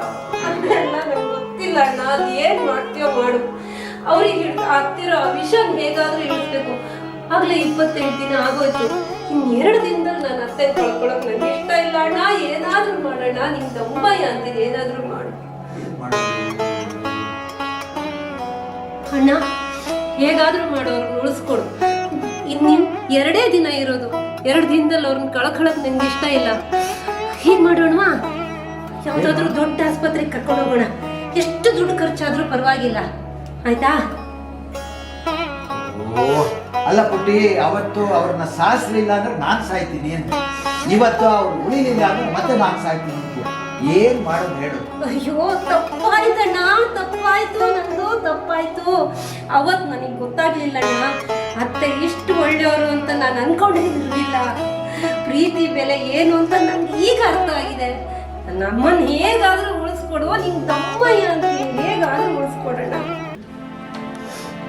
ಅದೆಲ್ಲ ನಂಗೆ ಗೊತ್ತಿಲ್ಲ ಅಣ್ಣ. ಅದ್ ಏನ್ ಮಾಡ್ತೀಯೋ ಮಾಡು. ಅವ್ರಿಗೆ ಆಗ್ತಿರೋ ವಿಷನ್ ಹೇಗಾದ್ರೂ ಇಳಿಸ್ಬೇಕು. ಆಗ್ಲೇ 28 ದಿನ ಆಗೋಯ್ತು. ಇನ್ 2 ದಿನದಲ್ಲಿ ನನ್ನ ಅತ್ತೆ ಕಳ್ಕೊಳಕ್ ನಂಗೆ ಇಷ್ಟ ಇಲ್ಲ ಅಣ್ಣ. ಏನಾದ್ರೂ ಮಾಡೋಣ, ನಿನ್ ದಮ್ಮಯ್ಯ ಅಂತೀನಿ. ಏನಾದ್ರೂ ಮಾಡು ಅಣ್ಣ. ಹೇಗಾದ್ರೂ ಮಾಡೋರ್ನ ಉಳಿಸ್ಕೊಡು. ಇನ್ನೇನ್ 2 ದಿನ ಇರೋದು. 2 ದಿನದಲ್ಲಿ ಅವ್ರನ್ನ ಕಳ್ಕೊಳಕ್ ನಂಗೆ ಇಷ್ಟ ಇಲ್ಲ. ಹೀಗ್ ಮಾಡೋಣವಾ? ಯಾವ್ದಾದ್ರು ದೊಡ್ಡ ಆಸ್ಪತ್ರೆಗೆ ಕರ್ಕೊಂಡು ಹೋಗೋಣ. ಎಷ್ಟು ದುಡ್ಡು ಖರ್ಚಾದ್ರೂ ಪರವಾಗಿಲ್ಲ, ಆಯ್ತಾ? ಅಲ್ಲ ಪುಟ್ಟಿ, ಅವತ್ತು ಅವ್ರನ್ನ ಸಾಯಿಸ್ಲಿಲ್ಲ ಅಂದ್ರೆ ನಾನ್ ಸಾಯ್ತೀನಿ ಅಂತ. ಇವತ್ತು ಅವ್ರು ಉಳಿಲಿಲ್ಲ ಅಂದ್ರೆ ಮತ್ತೆ ನಾನ್ ಸಾಯ್ತೀನಿ ಅಂತ. ಏನ್ ಮಾಡೋದು ಹೇಳು? ಅಯ್ಯೋ, ತಪ್ಪಾಯ್ತಣ್ಣ, ತಪ್ಪಾಯ್ತು. ಅವತ್ ನನಗೆ ಗೊತ್ತಾಗ್ಲಿಲ್ಲಣ್ಣ. ಅತ್ತೆ ಇಷ್ಟು ಒಳ್ಳೆಯವರು ಅಂತ ನಾನು ಅನ್ಕೊಂಡಿರ್ಲಿಲ್ಲ. ಪ್ರೀತಿ ಬೆಲೆ ಏನು ಅಂತ ನಂಗೆ ಈಗ ಅರ್ಥ ಆಗಿದೆ. ನನ್ನ ಅಮ್ಮನ್ ಹೇಗಾದ್ರೂ ಉಳಿಸ್ಕೊಡುವ, ನಿನ್ ತಮ್ಮಯ್ಯ ಅಂತ ಹೇಗಾದ್ರೂ ಉಳಿಸ್ಕೊಡೋಣ.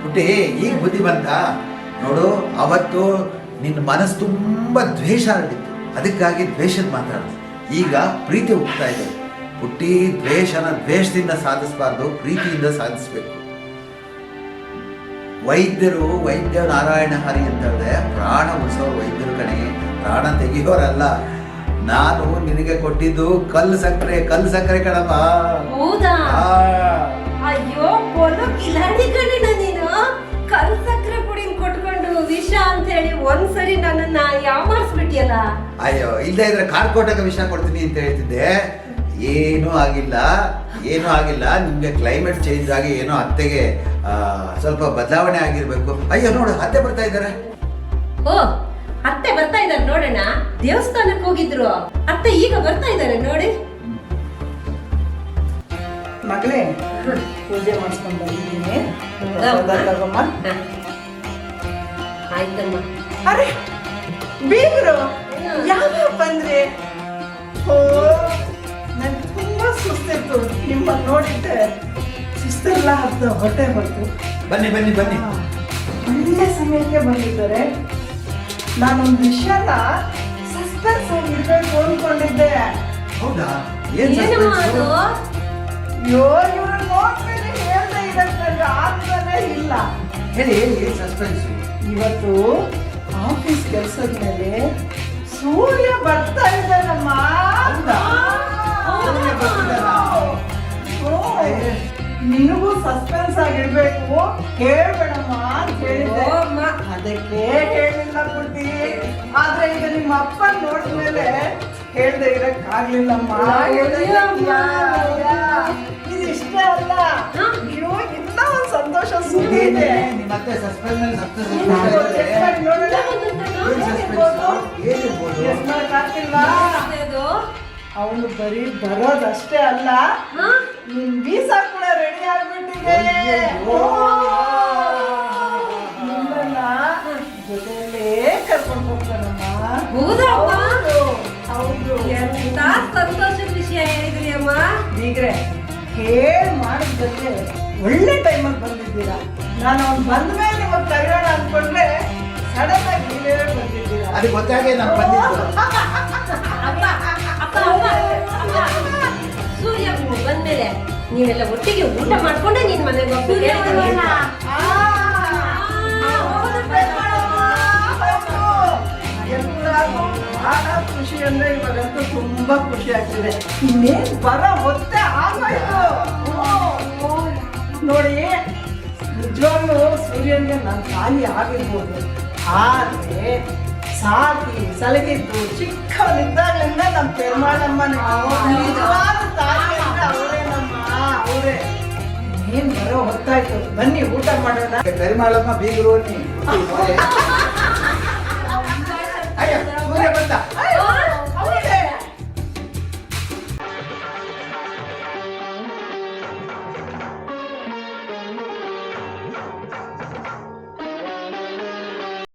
ಪುಟ್ಟಿ, ಈಗ ಬುದ್ಧಿ ಬಂತ ನೋಡು. ಅವತ್ತು ನಿನ್ನ ಮನಸ್ಸು ತುಂಬಾ ದ್ವೇಷ ಹರಡಿತ್ತು, ಅದಕ್ಕಾಗಿ ದ್ವೇಷದ ಮಾತಾಡಿದೆ. ಈಗ ಪ್ರೀತಿ ಹೋಗ್ತಾ ಇದೆ. ಪುಟ್ಟಿ, ದ್ವೇಷದಿಂದ ಸಾಧಿಸಬಾರ್ದು, ಪ್ರೀತಿಯಿಂದ ಸಾಧಿಸ್ಬೇಕು. ವೈದ್ಯ ನಾರಾಯಣ ಹರಿ ಅಂತ ಹೇಳಿದೆ. ಪ್ರಾಣ ಉಳಿಸೋ ವೈದ್ಯರು ಕಣೆ, ಪ್ರಾಣ ತೆಗಿಯೋರಲ್ಲ. ನಾನು ನಿನಗೆ ಕೊಟ್ಟಿದ್ದು ಕಲ್ಲು ಸಕ್ಕರೆ ಕಣಮ್ಮ. ಹೌದಾ? ಅಯ್ಯೋ, ಕಿಲಾಡಿ ಕಣೆ ನೀನು. ಕಲ್ ಸಕ್ಕರೆ ಪುಡಿ ಕೊಟ್ಕೊಂಡು ವಿಷ ಅಂತ ಹೇಳಿ ಒಂದ್ಸರಿ ನನ್ನನ್ನ ಯಾಮಾರಿಸ್ಬಿಟ್ಟಿಯಲ್ಲ. ಅಯ್ಯೋ, ಇಲ್ಲದೆ ಇದ್ರೆ ಕಾರ್ ಕೊಟ್ಟಾಗ ವಿಷ ಕೊಡ್ತೀನಿ ಅಂತ ಹೇಳ್ತಿದ್ದೆ. ಏನೂ ಆಗಿಲ್ಲ. ನಿಮ್ಗೆ ಕ್ಲೈಮೇಟ್ ಚೇಂಜ್ ಆಗಿ ಏನೋ ಅತ್ತೆಗೆ ಸ್ವಲ್ಪ ಬದಲಾವಣೆ ಆಗಿರ್ಬೇಕು. ಅಯ್ಯೋ ನೋಡು, ಅತ್ತೆ ಬರ್ತಾ ಇದ್ದಾರೆ. ಓ, ಅತ್ತೆ ಬರ್ತಾ ಇದ್ದಾರೆ ನೋಡೋಣ. ದೇವಸ್ಥಾನಕ್ಕೆ ಹೋಗಿದ್ರು, ಅತ್ತೆ ಈಗ ಬರ್ತಾ ಇದ್ದಾರೆ ನೋಡಿ. ಮಗಳೇ, ಪೂಜೆ ಮಾಡಿಸ್ಕೊಂಡು ಬಂದಿದ್ದೀನಿ. ಆಯ್ತಮ್ಮ. ಅರೆ ಬೀಗರು ಯಾವಾಗ ಬಂದ್ರಿ? ಓ, ನನ್ ತುಂಬಾ ಸುಸ್ತಿತ್ತು. ನಿಮ್ಮನ್ನ ನೋಡಿದ್ದೆ ಸುಸ್ತೆಲ್ಲ ಹತ್ತು ಹೊಟ್ಟೆ ಹೊತ್ತು. ಬನ್ನಿ ಒಳ್ಳೆ ಸಮಯಕ್ಕೆ ಬಂದಿದ್ದಾರೆ. ನಾನೊಂದು ವಿಷಯನ ಸಸ್ಪೆನ್ಸ್ ಆಗಿರ್ಬೇಕು ಅನ್ಕೊಂಡಿದ್ದೆ. ಹೌದಾ? ಏನಮ್ಮ ಅದು? ಅಯ್ಯೋ, ಇವ್ರನ್ನ ನೋಡ್ಮೇಲೆ ಹೇಳ್ದೆ ಇದಕ್ಕೆ ಆಗ್ತಾನೆ ಇಲ್ಲ. ಹೇಳಿ, ಸಸ್ಪೆನ್ಸ್. ಇವತ್ತು ಆಫೀಸ್ ಕೆಲಸದ ಮೇಲೆ ಸೂರ್ಯ ಬರ್ತಾ ಇದ್ದಾನಮ್ಮ. ನಿನಗೂ ಸಸ್ಪೆನ್ಸ್ ಆಗಿರ್ಬೇಕು, ಹೇಳ್ಬೇಡಮ್ಮ ಅಂತ ಹೇಳಿದ್ದೆ. ಅದಕ್ಕೆ ಹೇಳಿಲ್ಲ ಪುಟ್ಟಿ. ಆದ್ರೆ ಈಗ ನಿಮ್ಮ ಅಪ್ಪ ನೋಡಿದ್ಮೇಲೆ ಹೇಳ್ದೆ ಇರಕ್ಕಾಗ್ಲಿಲ್ಲಮ್ಮ. ಇದು ಇಷ್ಟೇ ಅಲ್ಲ ನೀವು ಇನ್ನೂ ಒಂದು ಸಂತೋಷ ಸುದ್ದಿ ಇದೇನೇ ಇದೆ. ನಿಮ್ಮ ಅತ್ತೆ ಸಸ್ಪೆನ್ಸ್ ಮೇಲೆ ಸಸ್ಪೆನ್ಸ್ Guess ಮಾಡಿ ನೋಡೋಣ. ಏನಿರ್ಬೋದು? Guess ಮಾಡಕ್ಕಾಗ್ತಿಲ್ವಾ? ಅದು ಅವನು ಬರೀ ಬರೋದಷ್ಟೇ ಅಲ್ಲ ಹಾ? ನಿನ್ ವೀಸಾ ಕೂಡ ರೆಡಿ ಆಗ್ಬಿಟ್ಟಿದೆ. ಅಯ್ಯಯ್ಯೋ. ನಿಮ್ಮನ್ನ ಜೊತೆಯಲ್ಲೇ ಕರ್ಕೊಂಡು ಹೋಗ್ತಾನಮ್ಮ. ಹೌದಮ್ಮ? ಹೌದು ಎಂತ ಸಂತೋಷದ ವಿಷಯ ಹೇಳಿದ್ರಿ ಅಮ್ಮ. ಹೀಗ್ರೆ ಮಾಡಿದ್ದಕ್ಕೆ ಒಳ್ಳೆ ಟೈಮಲ್ಲಿ ಬಂದಿದ್ದೀರಾ. ನಾನು ಅವ್ನು ಬಂದ ಮೇಲೆ ನಿಮಗೆ ಕರೆಯೋಣ ಅನ್ಕೊಂಡ್ರೆ ಸಡನ್ ಆಗಿ ನೀವೇ ಬಂದಿದ್ದೀರಾ. ಅದು ಗೊತ್ತಾಗೆ ನಾನು ಬಂದಿದ್ದು. ಸೂರ್ಯ ಬಂದ್ಮೇಲೆ ನೀವೆಲ್ಲ ಒಟ್ಟಿಗೆ ಊಟ ಮಾಡ್ಕೊಂಡೆ ನೀನ್ ಮನೆಗೆ ಹೋಗ್ಬೇಕು. ಎಲ್ಲರಿಗೂ ಬಹಳ ಖುಷಿ ಅಂದ್ರೆ ಇವಾಗಂತೂ ತುಂಬಾ ಖುಷಿ ಆಗ್ತಿದೆ. ಇನ್ನೇನ್ ಬರೋ ಹೊತ್ತೆ ಆಗೋಯ್ತು. ನೋಡಿ ನಿಜವಾಗ್ಲೂ ಸೂರ್ಯನ್ಗೆ ನಾನು ಖಾಲಿ ಆಗಿರ್ಬೋದು, ಆದ್ರೆ ಸಾಕಿ ಸಲಹಿದ್ದು ಚಿಕ್ಕವನಿದ್ದಾಗಲಿಂದ ನಮ್ಮ ಪೆರ್ಮಾಳಮ್ಮ ನಿಜವಾದ ತಾಯಿ ಅಂದ್ರೆ ಅವರೇನಮ್ಮ, ಅವರೇ. ಏನ್ ಬರೋ ಹೊತ್ತಾಯ್ತು, ಬನ್ನಿ ಊಟ ಮಾಡೋಣ. ಕರಿಮಾಳಮ್ಮ ಬೀಗರು ನೀ